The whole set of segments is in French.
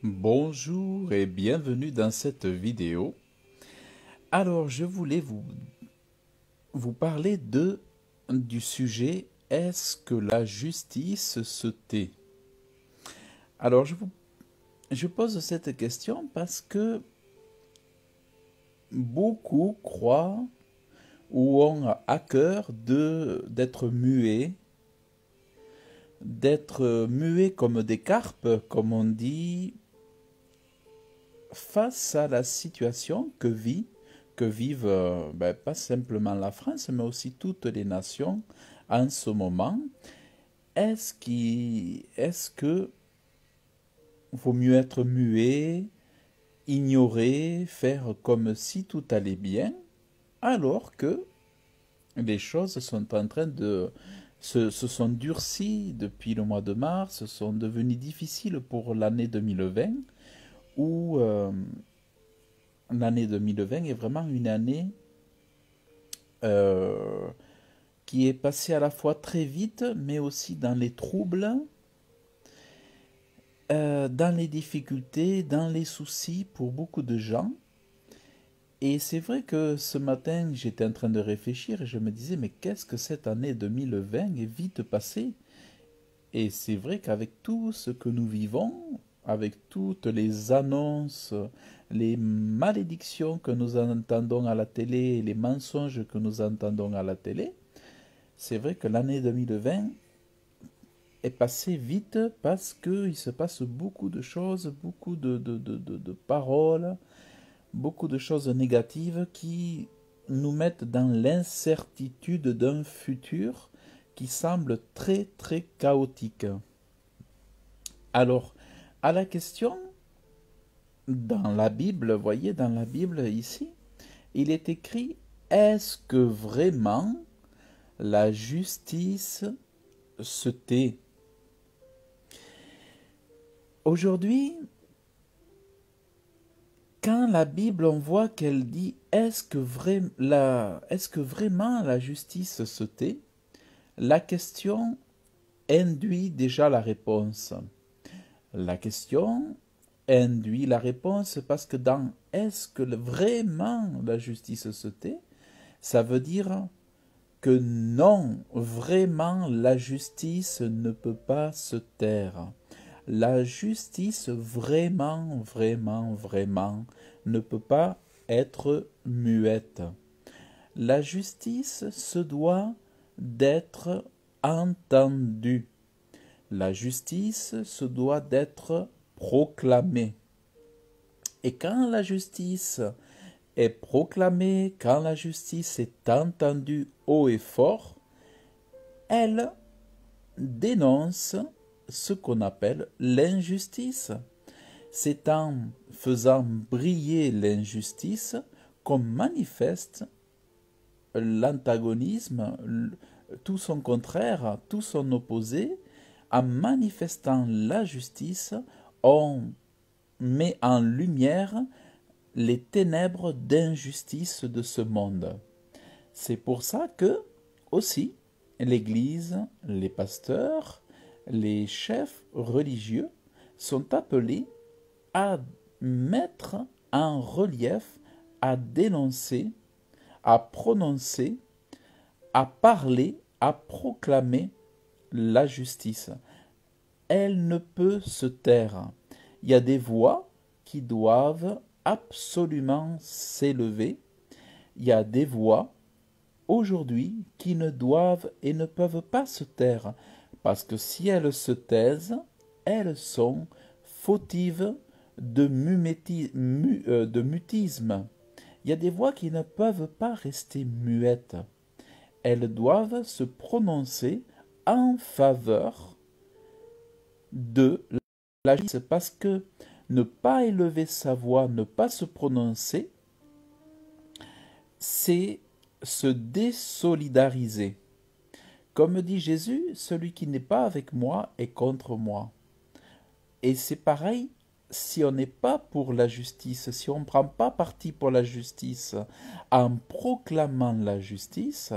Bonjour et bienvenue dans cette vidéo. Alors, je voulais vous parler du sujet est-ce que la justice se tait? Alors, je pose cette question parce que beaucoup croient ou ont à cœur d'être muets comme des carpes, comme on dit, face à la situation que vivent pas simplement la France, mais aussi toutes les nations en ce moment. Est-ce que vaut mieux être muet, ignorer, faire comme si tout allait bien, alors que les choses sont en train de se sont durcies depuis le mois de mars, sont devenues difficiles pour l'année 2020, où l'année 2020 est vraiment une année euh, qui est passée à la fois très vite, mais aussi dans les troubles, dans les difficultés, dans les soucis pour beaucoup de gens. Et c'est vrai que ce matin, j'étais en train de réfléchir et je me disais, mais qu'est-ce que cette année 2020 est vite passée? Et c'est vrai qu'avec tout ce que nous vivons, avec toutes les annonces, les malédictions que nous entendons à la télé, les mensonges que nous entendons à la télé, c'est vrai que l'année 2020 est passée vite parce qu'il se passe beaucoup de choses, beaucoup de paroles, beaucoup de choses négatives qui nous mettent dans l'incertitude d'un futur qui semble très très chaotique. Alors, à la question, dans la Bible, voyez, dans la Bible ici, il est écrit, est-ce que vraiment la justice se tait? Aujourd'hui, quand la Bible, on voit qu'elle dit, est-ce que vraiment la justice se tait? La question induit déjà la réponse. La question induit la réponse parce que dans est-ce que vraiment la justice se tait, ça veut dire que non, vraiment la justice ne peut pas se taire. La justice vraiment, vraiment, vraiment ne peut pas être muette. La justice se doit d'être entendue. La justice se doit d'être proclamée. Et quand la justice est proclamée, quand la justice est entendue haut et fort, elle dénonce ce qu'on appelle l'injustice. C'est en faisant briller l'injustice qu'on manifeste l'antagonisme, tout son contraire, tout son opposé. En manifestant la justice, on met en lumière les ténèbres d'injustice de ce monde. C'est pour ça que, aussi, l'Église, les pasteurs, les chefs religieux sont appelés à mettre en relief, à dénoncer, à prononcer, à parler, à proclamer la justice. Elle ne peut se taire. Il y a des voix qui doivent absolument s'élever. Il y a des voix aujourd'hui qui ne doivent et ne peuvent pas se taire, parce que si elles se taisent, elles sont fautives de mutisme. Il y a des voix qui ne peuvent pas rester muettes. Elles doivent se prononcer en faveur de la justice, parce que ne pas élever sa voix, ne pas se prononcer, c'est se désolidariser. Comme dit Jésus, celui qui n'est pas avec moi est contre moi. Et c'est pareil, si on n'est pas pour la justice, si on ne prend pas parti pour la justice en proclamant la justice,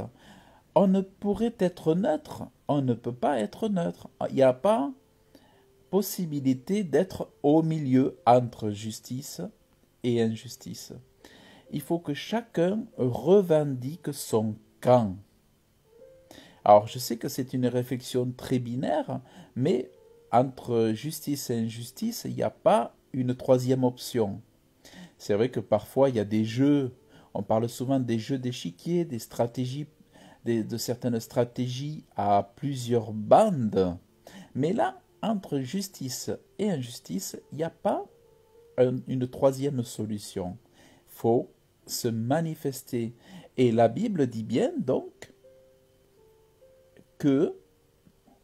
on ne pourrait être neutre. On ne peut pas être neutre. Il n'y a pas possibilité d'être au milieu entre justice et injustice. Il faut que chacun revendique son camp. Alors, je sais que c'est une réflexion très binaire, mais entre justice et injustice, il n'y a pas une troisième option. C'est vrai que parfois, il y a des jeux, on parle souvent des jeux d'échiquier, des stratégies, de certaines stratégies à plusieurs bandes, mais là, entre justice et injustice, il n'y a pas une troisième solution. Il faut se manifester. Et la Bible dit bien donc que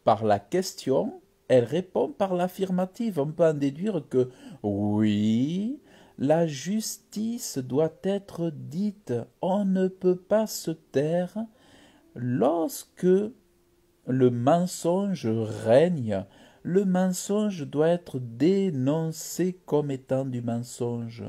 par la question, elle répond par l'affirmative. On peut en déduire que oui, la justice doit être dite. On ne peut pas se taire lorsque le mensonge règne. Le mensonge doit être dénoncé comme étant du mensonge.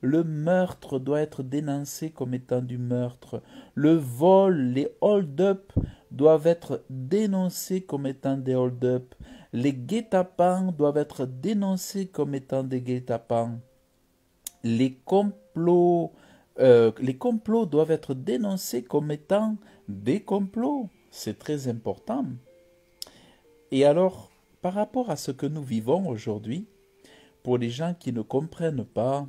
Le meurtre doit être dénoncé comme étant du meurtre. Le vol, les hold-up doivent être dénoncés comme étant des hold-up. Les guet-apens doivent être dénoncés comme étant des guet-apens. Les complots doivent être dénoncés comme étant des complots. C'est très important. Et alors, par rapport à ce que nous vivons aujourd'hui, pour les gens qui ne comprennent pas,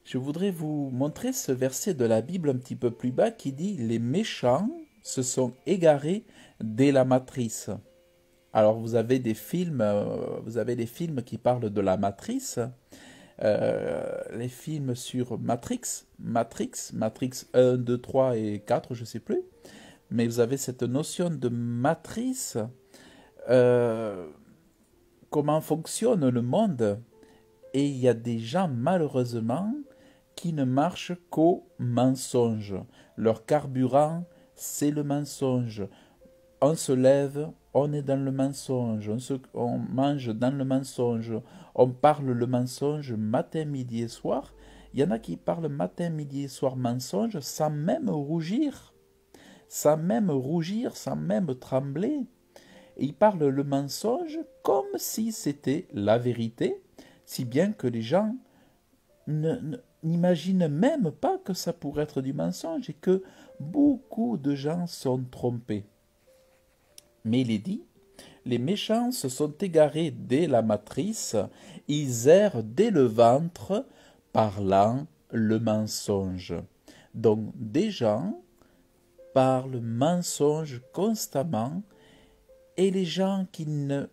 je voudrais vous montrer ce verset de la Bible un petit peu plus bas qui dit « Les méchants se sont égarés dès la matrice ». Alors vous avez des films qui parlent de la matrice, les films sur Matrix 1, 2, 3 et 4, je ne sais plus. Mais vous avez cette notion de matrice, comment fonctionne le monde. Et il y a des gens, malheureusement, qui ne marchent qu'au mensonge. Leur carburant, c'est le mensonge. On se lève, on est dans le mensonge, on mange dans le mensonge, on parle le mensonge matin, midi et soir. Il y en a qui parlent matin, midi et soir mensonge sans même rougir, sans même trembler. Et ils parlent le mensonge comme si c'était la vérité, si bien que les gens n'imaginent même pas que ça pourrait être du mensonge et que beaucoup de gens sont trompés. Mais il est dit, les méchants se sont égarés dès la matrice, ils errent dès le ventre, parlant le mensonge. Donc des gens parlent mensonge constamment, et les gens qui ne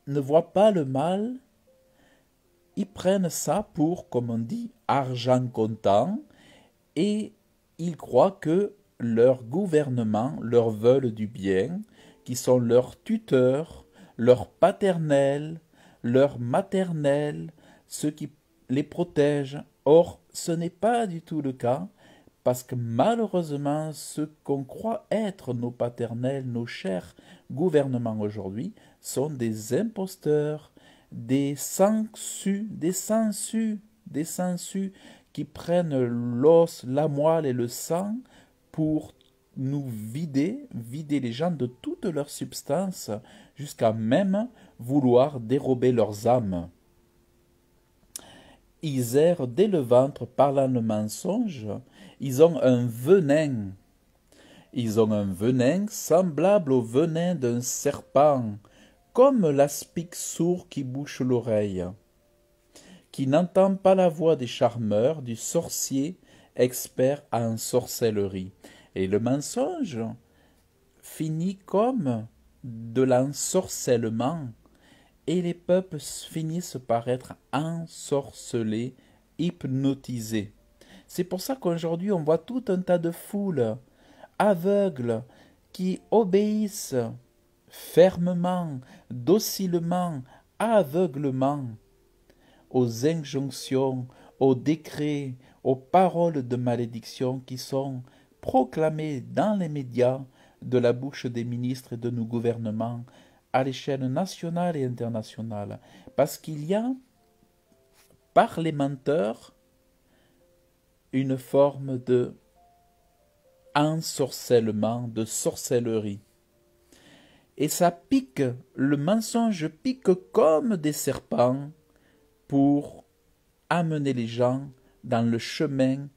voient pas le mal, ils prennent ça pour, comme on dit, argent comptant, et ils croient que leur gouvernement leur veulent du bien, qui sont leurs tuteurs, leurs paternels, leurs maternels, ceux qui les protègent. Or, ce n'est pas du tout le cas, parce que malheureusement, ceux qu'on croit être nos paternels, nos chers gouvernements aujourd'hui, sont des imposteurs, des sangsues, qui prennent l'os, la moelle et le sang pour nous vider les gens de toute leur substance, jusqu'à même vouloir dérober leurs âmes. Ils errent dès le ventre parlant le mensonge, ils ont un venin. Ils ont un venin semblable au venin d'un serpent, comme l'aspic sourd qui bouche l'oreille, qui n'entend pas la voix des charmeurs, du sorcier expert en sorcellerie. Et le mensonge finit comme de l'ensorcellement, et les peuples finissent par être ensorcelés, hypnotisés. C'est pour ça qu'aujourd'hui on voit tout un tas de foules aveugles qui obéissent fermement, docilement, aveuglement aux injonctions, aux décrets, aux paroles de malédiction qui sont proclamées dans les médias de la bouche des ministres et de nos gouvernements à l'échelle nationale et internationale. Parce qu'il y a, par les menteurs, une forme de ensorcellement, de sorcellerie. Et ça pique, le mensonge pique comme des serpents pour amener les gens dans le chemin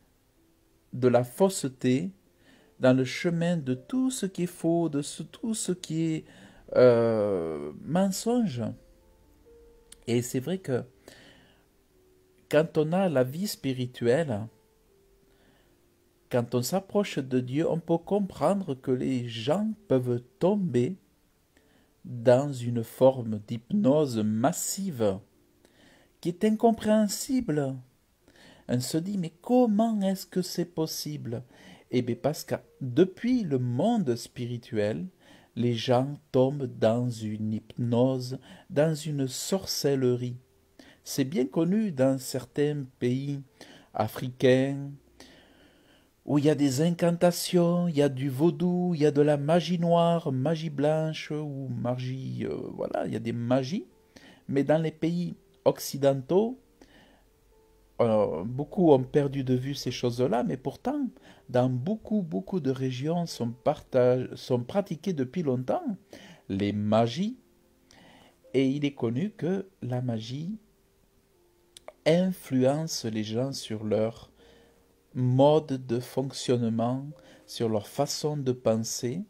de la fausseté, dans le chemin de tout ce qui est faux, tout ce qui est mensonge. Et c'est vrai que quand on a la vie spirituelle, quand on s'approche de Dieu, on peut comprendre que les gens peuvent tomber dans une forme d'hypnose massive qui est incompréhensible. On se dit, mais comment est-ce que c'est possible? Eh bien, parce que depuis le monde spirituel, les gens tombent dans une hypnose, dans une sorcellerie. C'est bien connu dans certains pays africains, où il y a des incantations, il y a du vaudou, il y a de la magie noire, magie blanche, ou magie... voilà, il y a des magies. Mais dans les pays occidentaux, beaucoup ont perdu de vue ces choses-là, mais pourtant, dans beaucoup de régions sont pratiquées depuis longtemps les magies, et il est connu que la magie influence les gens sur leur mode de fonctionnement, sur leur façon de penser,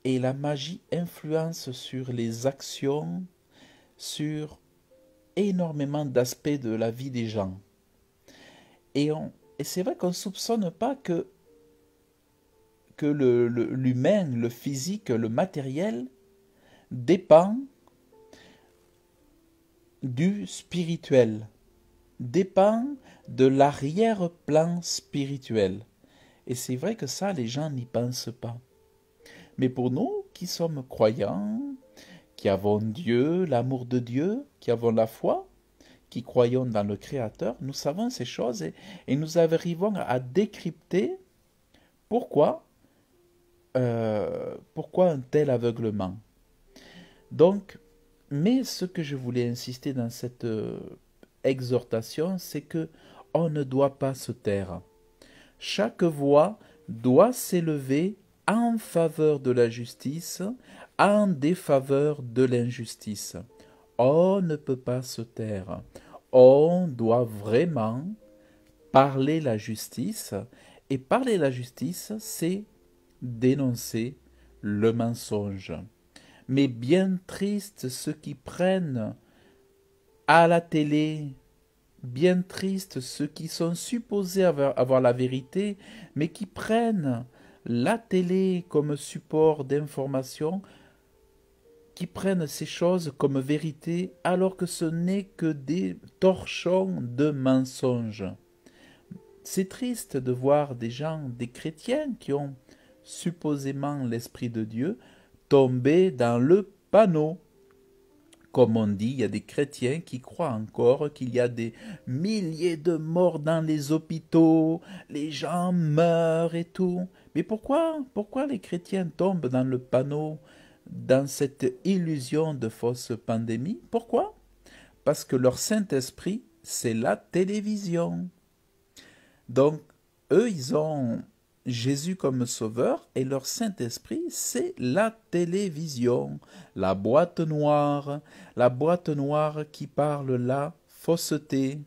et la magie influence sur les actions, sur énormément d'aspects de la vie des gens. Et c'est vrai qu'on ne soupçonne pas que l'humain, le physique, le matériel dépend du spirituel, dépend de l'arrière-plan spirituel. Et c'est vrai que ça, les gens n'y pensent pas. Mais pour nous qui sommes croyants, qui avons Dieu, l'amour de Dieu, qui avons la foi, qui croyons dans le Créateur, nous savons ces choses et nous arrivons à décrypter pourquoi un tel aveuglement. Donc, mais ce que je voulais insister dans cette exhortation, c'est que on ne doit pas se taire. Chaque voix doit s'élever en faveur de la justice, en défaveur de l'injustice. On ne peut pas se taire. On doit vraiment parler la justice. Et parler la justice, c'est dénoncer le mensonge. Mais bien triste ceux qui prennent à la télé, bien triste ceux qui sont supposés avoir la vérité, mais qui prennent la télé comme support d'information, qui prennent ces choses comme vérité alors que ce n'est que des torchons de mensonges. C'est triste de voir des gens, des chrétiens qui ont supposément l'Esprit de Dieu, tomber dans le panneau. Comme on dit, il y a des chrétiens qui croient encore qu'il y a des milliers de morts dans les hôpitaux, les gens meurent et tout. Mais pourquoi les chrétiens tombent dans le panneau, dans cette illusion de fausse pandémie? Pourquoi? Parce que leur Saint-Esprit, c'est la télévision. Donc, eux, ils ont Jésus comme sauveur et leur Saint-Esprit, c'est la télévision, la boîte noire qui parle la fausseté.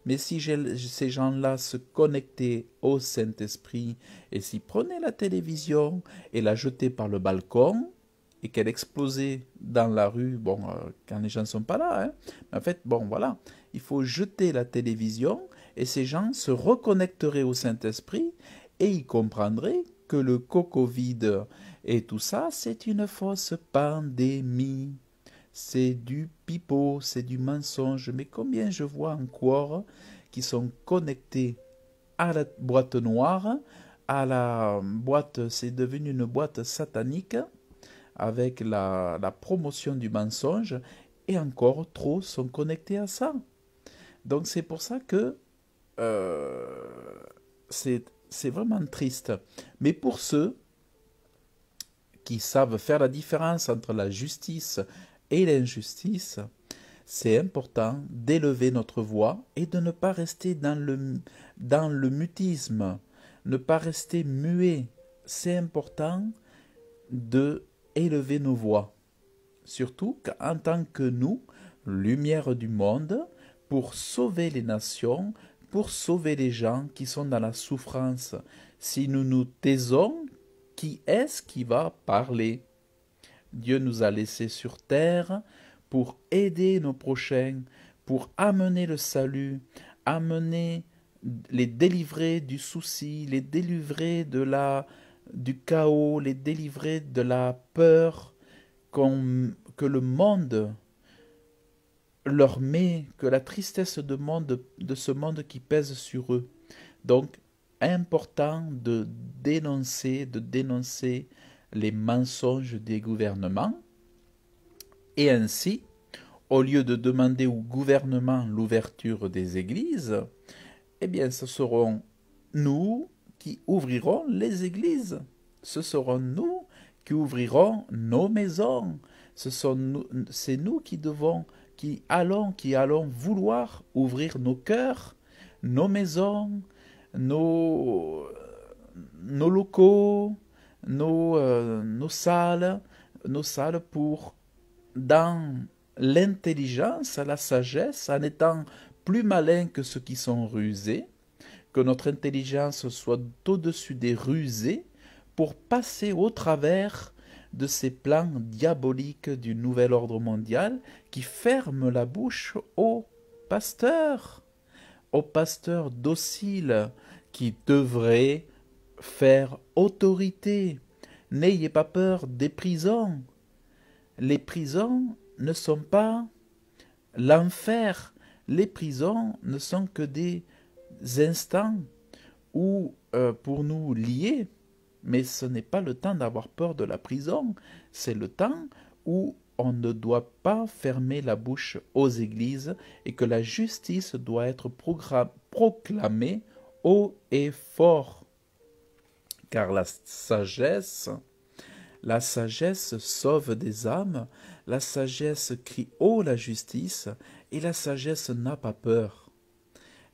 Mais si ces gens-là se connectaient au Saint-Esprit et s'ils prenaient la télévision et la jetaient par le balcon et qu'elle explosait dans la rue, bon, quand les gens ne sont pas là, hein, en fait, bon, voilà, il faut jeter la télévision et ces gens se reconnecteraient au Saint-Esprit et ils comprendraient que le Covid et tout ça, c'est une fausse pandémie. C'est du pipeau, c'est du mensonge. Mais combien je vois encore qui sont connectés à la boîte noire, à la boîte, c'est devenu une boîte satanique avec la promotion du mensonge, et encore trop sont connectés à ça. Donc c'est pour ça que c'est vraiment triste. Mais pour ceux qui savent faire la différence entre la justice et l'injustice, c'est important d'élever notre voix et de ne pas rester dans le mutisme, ne pas rester muet. C'est important de élever nos voix. surtout qu'en tant que nous, lumière du monde, pour sauver les nations, pour sauver les gens qui sont dans la souffrance. Si nous nous taisons, qui est-ce qui va parler? Dieu nous a laissés sur terre pour aider nos prochains, pour amener le salut, amener les délivrer du souci, les délivrer du chaos, les délivrer de la peur que le monde leur met, que la tristesse de ce monde qui pèse sur eux. Donc, important de dénoncer les mensonges des gouvernements. Et ainsi, au lieu de demander au gouvernement l'ouverture des églises, eh bien, ce seront nous qui ouvrirons les églises. Ce seront nous qui ouvrirons nos maisons. C'est nous qui allons vouloir ouvrir nos cœurs, nos maisons, nos locaux, nos salles pour, dans l'intelligence, la sagesse, en étant plus malins que ceux qui sont rusés, que notre intelligence soit au-dessus des rusés pour passer au travers de ces plans diaboliques du nouvel ordre mondial qui ferment la bouche aux pasteurs dociles qui devraient faire autorité. N'ayez pas peur des prisons. Les prisons ne sont pas l'enfer. Les prisons ne sont que des instants où, pour nous lier, mais ce n'est pas le temps d'avoir peur de la prison, c'est le temps où on ne doit pas fermer la bouche aux églises et que la justice doit être proclamée haut et fort. Car la sagesse sauve des âmes, la sagesse crie haut la justice, et la sagesse n'a pas peur.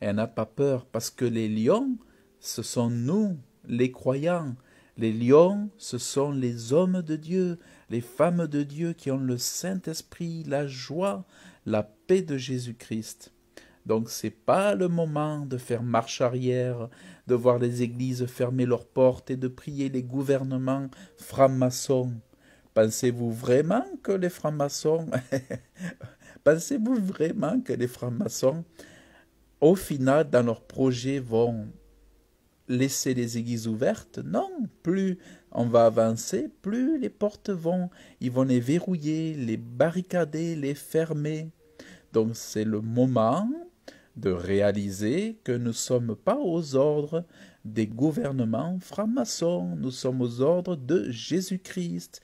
Elle n'a pas peur parce que les lions, ce sont nous, les croyants. Les lions, ce sont les hommes de Dieu, les femmes de Dieu qui ont le Saint-Esprit, la joie, la paix de Jésus-Christ. Donc ce n'est pas le moment de faire marche arrière, de voir les églises fermer leurs portes et de prier les gouvernements francs-maçons. Pensez-vous vraiment que les francs-maçons au final, dans leur projet, vont laisser les églises ouvertes? Non, plus on va avancer, plus les portes ils vont les verrouiller, les barricader, les fermer. Donc c'est le moment de réaliser que nous ne sommes pas aux ordres des gouvernements francs-maçons, nous sommes aux ordres de Jésus-Christ.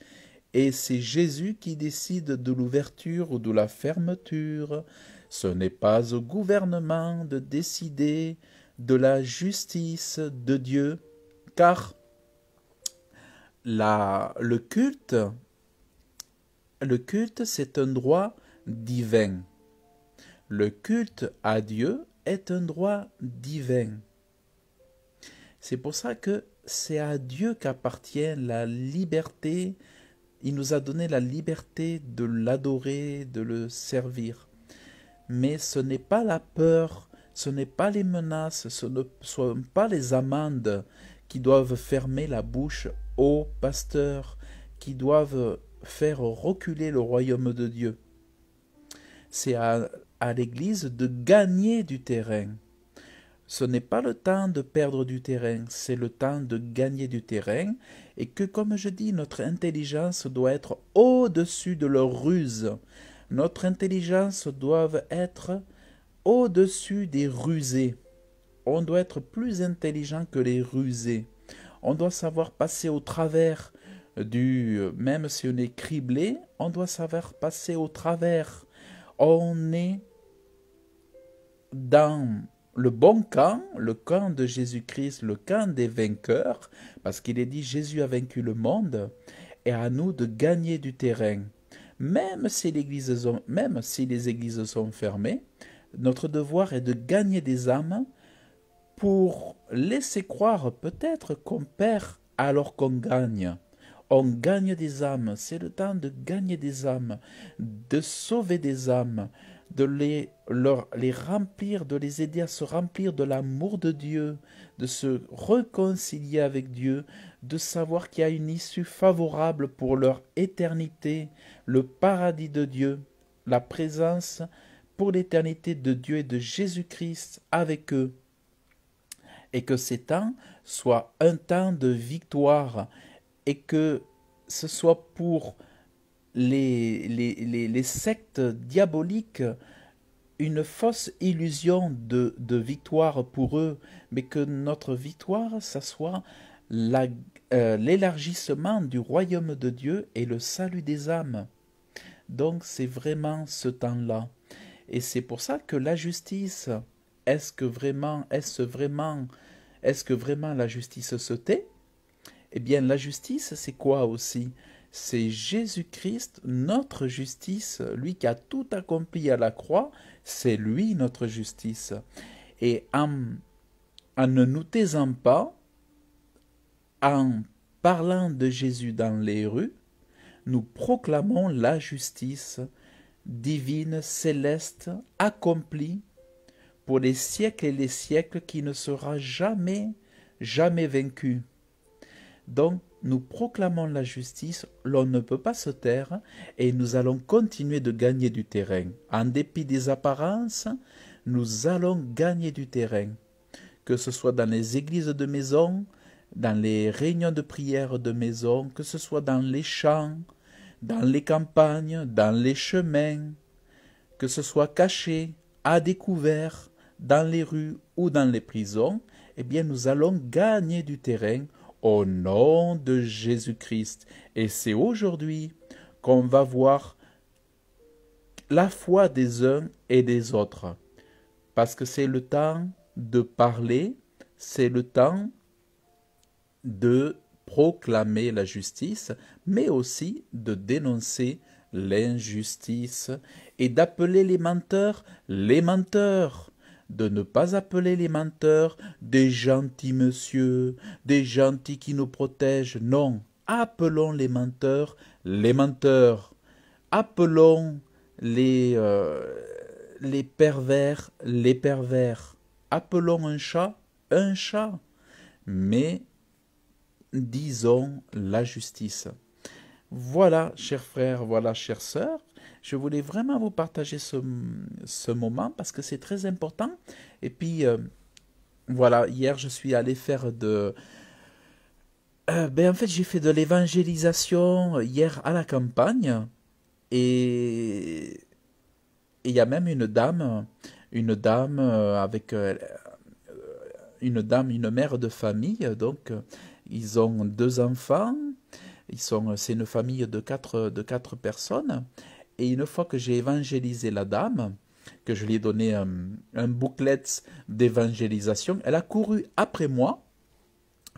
Et c'est Jésus qui décide de l'ouverture ou de la fermeture. Ce n'est pas au gouvernement de décider de la justice de Dieu, car le culte, c'est un droit divin. Le culte à Dieu est un droit divin. C'est pour ça que c'est à Dieu qu'appartient la liberté. Il nous a donné la liberté de l'adorer, de le servir. Mais ce n'est pas la peur, ce n'est pas les menaces, ce ne sont pas les amendes qui doivent fermer la bouche aux pasteurs, qui doivent faire reculer le royaume de Dieu. C'est à l'Église de gagner du terrain. Ce n'est pas le temps de perdre du terrain, c'est le temps de gagner du terrain, et que, comme je dis, notre intelligence doit être au-dessus de leur ruse. Notre intelligence doit être au-dessus des rusés. On doit être plus intelligent que les rusés. On doit savoir passer au travers même si on est criblé, on doit savoir passer au travers. On est dans le bon camp, le camp de Jésus-Christ, le camp des vainqueurs, parce qu'il est dit Jésus a vaincu le monde, et à nous de gagner du terrain. Même si les églises sont fermées, notre devoir est de gagner des âmes pour laisser croire peut-être qu'on perd alors qu'on gagne. on gagne des âmes. C'est le temps de gagner des âmes, de sauver des âmes, de les remplir, de les aider à se remplir de l'amour de Dieu, de se réconcilier avec Dieu, de savoir qu'il y a une issue favorable pour leur éternité, le paradis de Dieu, la présence pour l'éternité de Dieu et de Jésus-Christ avec eux. Et que ces temps soient un temps de victoire et que ce soit pour les sectes diaboliques une fausse illusion de victoire pour eux, mais que notre victoire, ça soit l'élargissement du royaume de Dieu et le salut des âmes. Donc c'est vraiment ce temps-là. Et c'est pour ça que la justice, est-ce que vraiment la justice se tait? Eh bien, la justice, c'est quoi aussi? C'est Jésus-Christ, notre justice, lui qui a tout accompli à la croix, c'est lui notre justice. Et en ne nous taisant pas, en parlant de Jésus dans les rues, nous proclamons la justice divine, céleste, accomplie pour les siècles et les siècles, qui ne sera jamais, jamais vaincue. Donc, nous proclamons la justice, l'on ne peut pas se taire, et nous allons continuer de gagner du terrain. En dépit des apparences, nous allons gagner du terrain. Que ce soit dans les églises de maison, dans les réunions de prière de maison, que ce soit dans les champs, dans les campagnes, dans les chemins, que ce soit caché, à découvert, dans les rues ou dans les prisons, eh bien nous allons gagner du terrain au nom de Jésus-Christ. Et c'est aujourd'hui qu'on va voir la foi des uns et des autres. Parce que c'est le temps de parler, c'est le temps de proclamer la justice, mais aussi de dénoncer l'injustice et d'appeler les menteurs, de ne pas appeler les menteurs des gentils monsieur, des gentils qui nous protègent. Non, appelons les menteurs, appelons les pervers, les pervers. Appelons un chat, mais disons la justice. Voilà, chers frères, voilà, chères sœurs, je voulais vraiment vous partager ce moment parce que c'est très important. Et puis, voilà, hier, je suis allé faire en fait, j'ai fait de l'évangélisation hier à la campagne. Et il y a même une dame avec une mère de famille. Donc, ils ont 2 enfants. C'est une famille de quatre personnes. Et une fois que j'ai évangélisé la dame, que je lui ai donné un booklet d'évangélisation, elle a couru après moi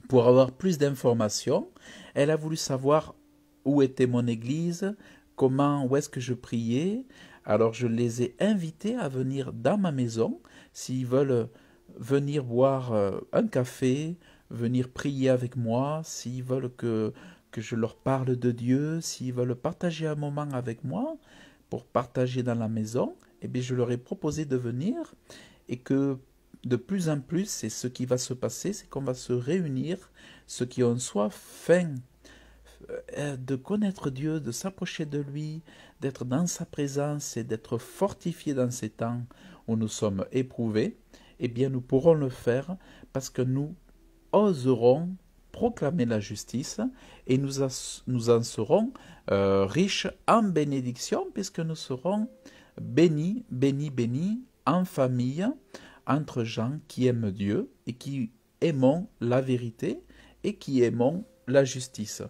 pour avoir plus d'informations. Elle a voulu savoir où était mon église, où est-ce que je priais. Alors je les ai invités à venir dans ma maison, s'ils veulent venir boire un café, venir prier avec moi, s'ils veulent que je leur parle de Dieu, s'ils veulent partager un moment avec moi, pour partager dans la maison, eh bien je leur ai proposé de venir, et que de plus en plus, c'est ce qui va se passer, c'est qu'on va se réunir, ceux qui ont soif, faim, de connaître Dieu, de s'approcher de lui, d'être dans sa présence et d'être fortifiés dans ces temps où nous sommes éprouvés, eh bien nous pourrons le faire parce que nous oserons proclamer la justice et nous en serons riches en bénédiction, puisque nous serons bénis en famille, entre gens qui aiment Dieu et qui aimons la vérité et qui aimons la justice.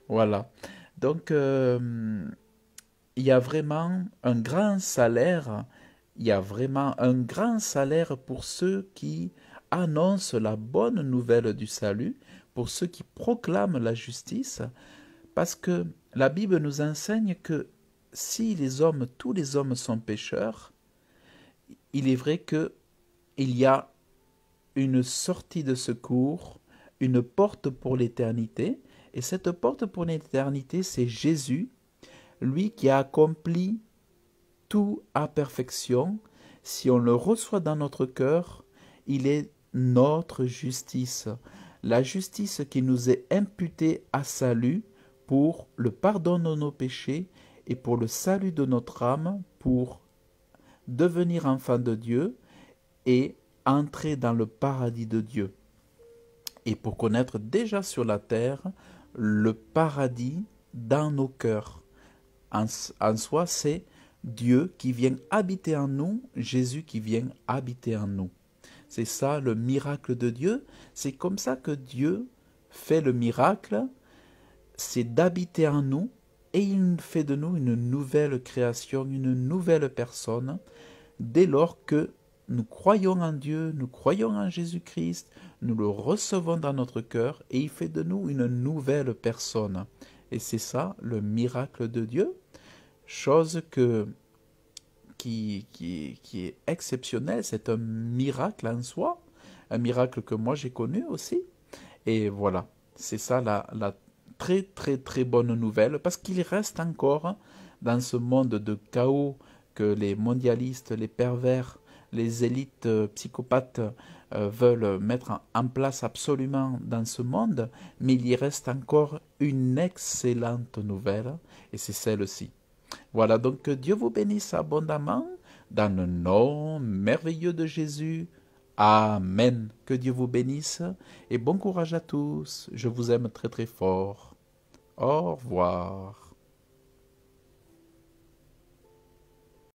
Voilà. Donc, il y a vraiment un grand salaire. Il y a vraiment un grand salaire pour ceux qui annoncent la bonne nouvelle du salut, pour ceux qui proclament la justice, parce que la Bible nous enseigne que si tous les hommes sont pécheurs, il est vrai qu'il y a une sortie de secours, une porte pour l'éternité, Et cette porte pour l'éternité, c'est Jésus, lui qui a accompli tout à perfection. Si on le reçoit dans notre cœur, il est notre justice. La justice qui nous est imputée à salut pour le pardon de nos péchés et pour le salut de notre âme, pour devenir enfant de Dieu et entrer dans le paradis de Dieu. Et pour connaître déjà sur la terre le paradis dans nos cœurs. En soi, c'est Dieu qui vient habiter en nous, Jésus qui vient habiter en nous. C'est ça le miracle de Dieu. C'est comme ça que Dieu fait le miracle, c'est d'habiter en nous et il fait de nous une nouvelle création, une nouvelle personne, dès lors que nous croyons en Dieu, nous croyons en Jésus-Christ, nous le recevons dans notre cœur et il fait de nous une nouvelle personne. Et c'est ça le miracle de Dieu, chose qui est exceptionnelle, c'est un miracle en soi, un miracle que moi j'ai connu aussi. Et voilà, c'est ça la très très très bonne nouvelle, parce qu'il reste encore dans ce monde de chaos que les mondialistes, les pervers, les élites psychopathes veulent mettre en place absolument dans ce monde, mais il y reste encore une excellente nouvelle, et c'est celle-ci. Voilà, donc que Dieu vous bénisse abondamment dans le nom merveilleux de Jésus. Amen. Que Dieu vous bénisse et bon courage à tous. Je vous aime très très fort. Au revoir.